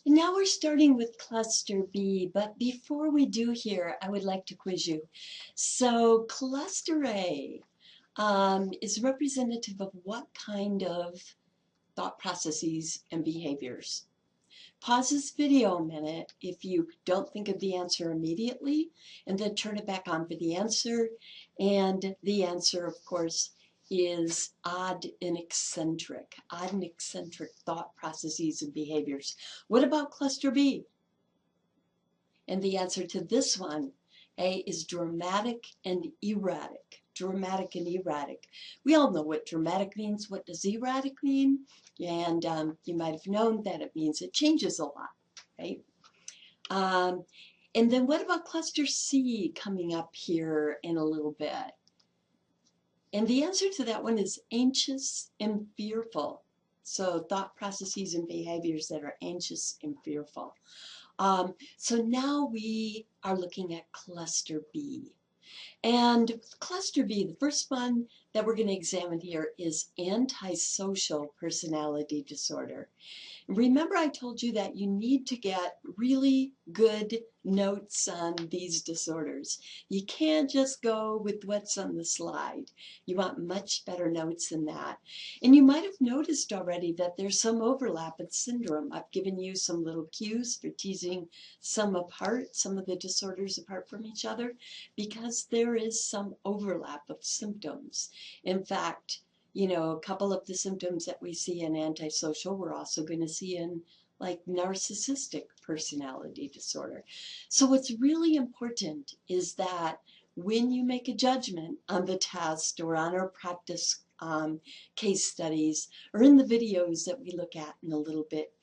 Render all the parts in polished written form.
And now we're starting with cluster B, but before we do here, I would like to quiz you. So cluster A is representative of what kind of thought processes and behaviors? Pause this video a minute if you don't think of the answer immediately, and then turn it back on for the answer. And the answer, of course, is odd and eccentric thought processes and behaviors. What about cluster B? And the answer to this one, A, is dramatic and erratic. Dramatic and erratic. We all know what dramatic means. What does erratic mean? And you might have known that it means it changes a lot, right? And then what about cluster C coming up here in a little bit? And the answer to that one is anxious and fearful. So thought processes and behaviors that are anxious and fearful. So now we are looking at cluster B. And cluster B, the first one that we're going to examine here is antisocial personality disorder. Remember, I told you that you need to get really good notes on these disorders. You can't just go with what's on the slide. You want much better notes than that. And you might have noticed already that there's some overlap in syndrome. I've given you some little cues for teasing some apart, some of the disorders apart from each other, because there is some overlap of symptoms. In fact, a couple of the symptoms that we see in antisocial, we're also going to see in like narcissistic personality disorder. So what's really important is that when you make a judgment on the test or on our practice case studies or in the videos that we look at in a little bit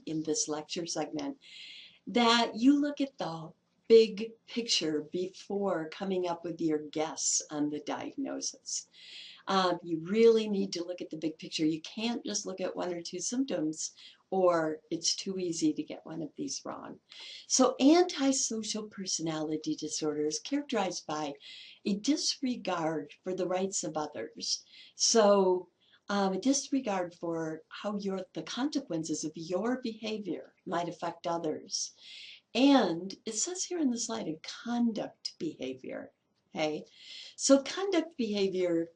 in this lecture segment, that you look at the big picture before coming up with your guess on the diagnosis. You really need to look at the big picture. You can't just look at one or two symptoms, or it's too easy to get one of these wrong. So antisocial personality disorder is characterized by a disregard for the rights of others. So a disregard for how the consequences of your behavior might affect others. And it says here in the slide, a conduct behavior. Okay, so conduct behavior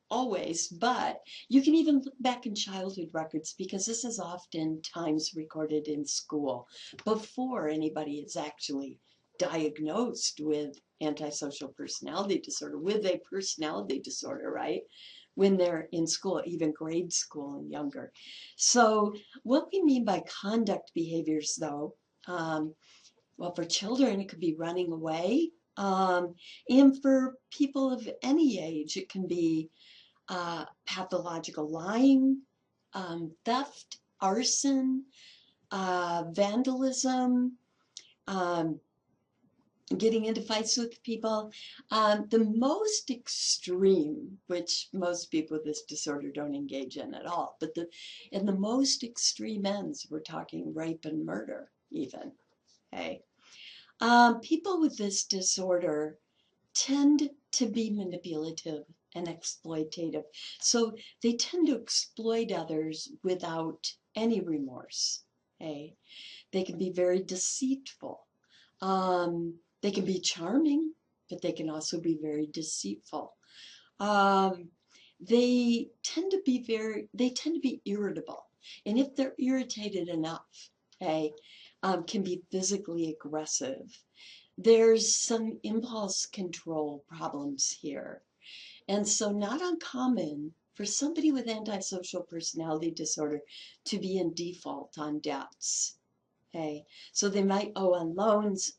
always, but you can even look back in childhood records because this is oftentimes recorded in school before anybody is actually diagnosed with antisocial personality disorder, with a personality disorder, right? When they're in school, even grade school and younger. So what we mean by conduct behaviors, though, well, for children, it could be running away. And for people of any age, it can be pathological lying, theft, arson, vandalism, getting into fights with people. The most extreme, which most people with this disorder don't engage in at all, but in the most extreme ends, we're talking rape and murder even. Okay. People with this disorder tend to be manipulative and exploitative. So they tend to exploit others without any remorse. Okay? They can be very deceitful. They can be charming, but they can also be very deceitful. They tend to be irritable. And if they're irritated enough, okay, can be physically aggressive. There's some impulse control problems here. And so not uncommon for somebody with antisocial personality disorder to be in default on debts. Okay, so they might owe on loans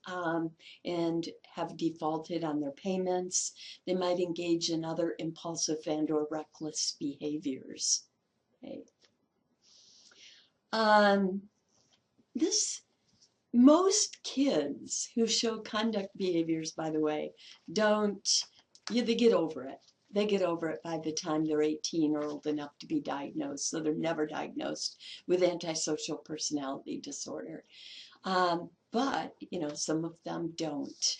and have defaulted on their payments. They might engage in other impulsive and or reckless behaviors. Okay. Most kids who show conduct behaviors, by the way, they get over it. They get over it by the time they're 18 or old enough to be diagnosed, so they're never diagnosed with antisocial personality disorder. But, some of them don't.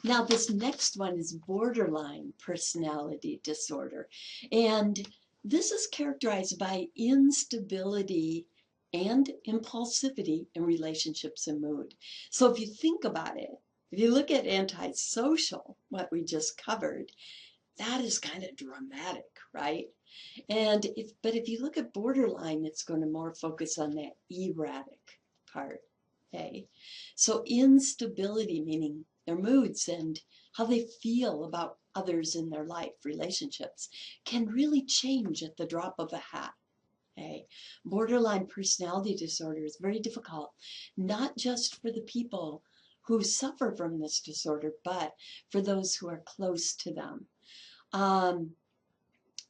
Now, this next one is borderline personality disorder. And this is characterized by instability and impulsivity in relationships and mood. So if you think about it, if you look at antisocial, what we just covered, that is kind of dramatic, right? But if you look at borderline, it's going to more focus on that erratic part. Okay. So instability, meaning their moods and how they feel about others in their life, relationships, can really change at the drop of a hat. Okay. Borderline personality disorder is very difficult, not just for the people who suffer from this disorder, but for those who are close to them.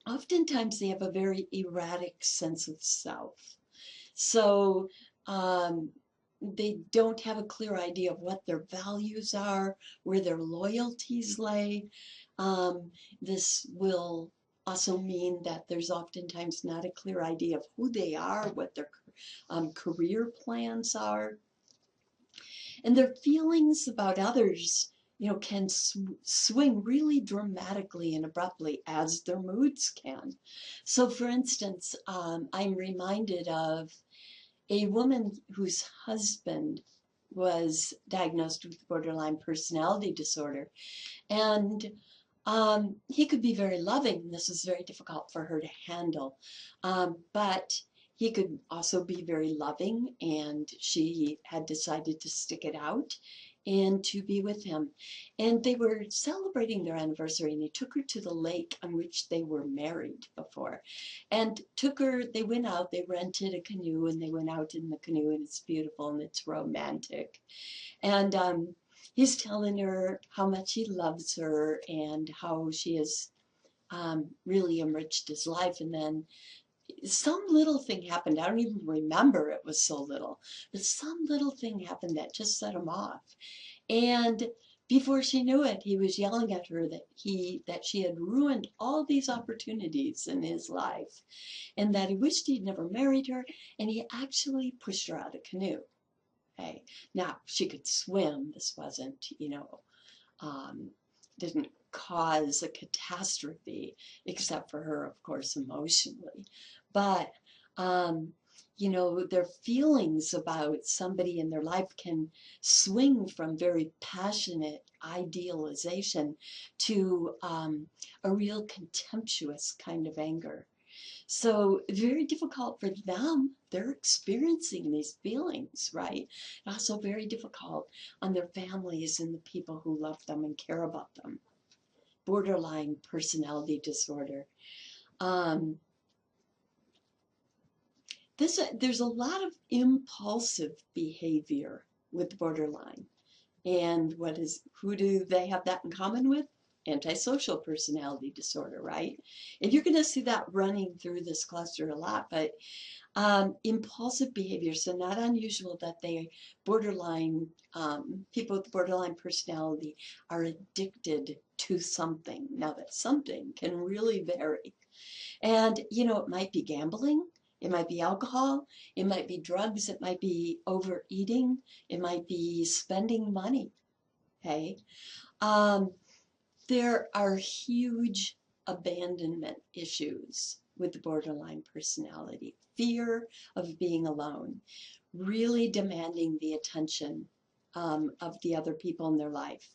Oftentimes they have a very erratic sense of self. So they don't have a clear idea of what their values are, where their loyalties lay. This will also mean that there's oftentimes not a clear idea of who they are, what their career plans are. And their feelings about others, can swing really dramatically and abruptly as their moods can. So, for instance, I'm reminded of a woman whose husband was diagnosed with borderline personality disorder. And he could be very loving. This was very difficult for her to handle. But he could also be very loving, and she had decided to stick it out and to be with him. And they were celebrating their anniversary, and he took her to the lake on which they were married before. And they went out, they rented a canoe, and they went out in the canoe, and it's beautiful and it's romantic. And he's telling her how much he loves her and how she has really enriched his life. And then some little thing happened. I don't even remember it was so little, but some little thing happened that just set him off. And before she knew it, he was yelling at her that she had ruined all these opportunities in his life, and that he wished he'd never married her, and he actually pushed her out of the canoe. Okay. Now, she could swim. This wasn't, didn't cause a catastrophe, except for her, of course, emotionally. But, their feelings about somebody in their life can swing from very passionate idealization to a real contemptuous kind of anger. So very difficult for them. They're experiencing these feelings, right? Also very difficult on their families and the people who love them and care about them. Borderline personality disorder. There's a lot of impulsive behavior with borderline. And who do they have that in common with? Antisocial personality disorder, right? And you're going to see that running through this cluster a lot, but impulsive behavior, so not unusual that people with borderline personality are addicted to something. Now that something can really vary. And, it might be gambling. It might be alcohol. It might be drugs. It might be overeating. It might be spending money. Okay. There are huge abandonment issues with the borderline personality. Fear of being alone, really demanding the attention of the other people in their life.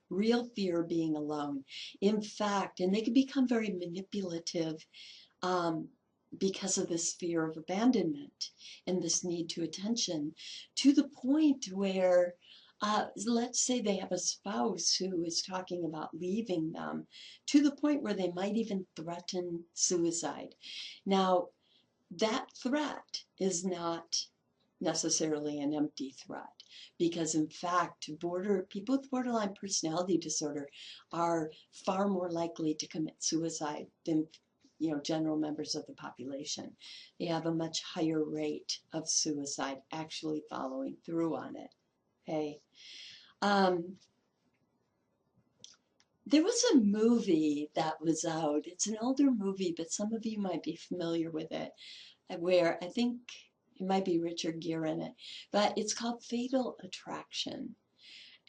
Real fear of being alone. In fact, and they can become very manipulative because of this fear of abandonment and this need to attention, to the point where let's say they have a spouse who is talking about leaving them, to the point where they might even threaten suicide. Now, that threat is not necessarily an empty threat, because in fact, people with borderline personality disorder are far more likely to commit suicide than general members of the population. They have a much higher rate of suicide actually following through on it. Okay. There was a movie that was out. It's an older movie, but some of you might be familiar with it, where I think it might be Richard Gere in it, but it's called Fatal Attraction.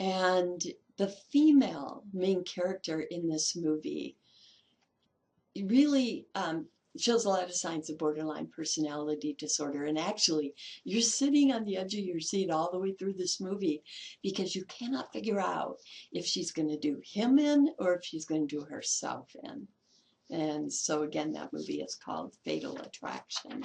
And the female main character in this movie really It shows a lot of signs of borderline personality disorder. And actually, you're sitting on the edge of your seat all the way through this movie because you cannot figure out if she's going to do him in or if she's going to do herself in. And so again, that movie is called Fatal Attraction.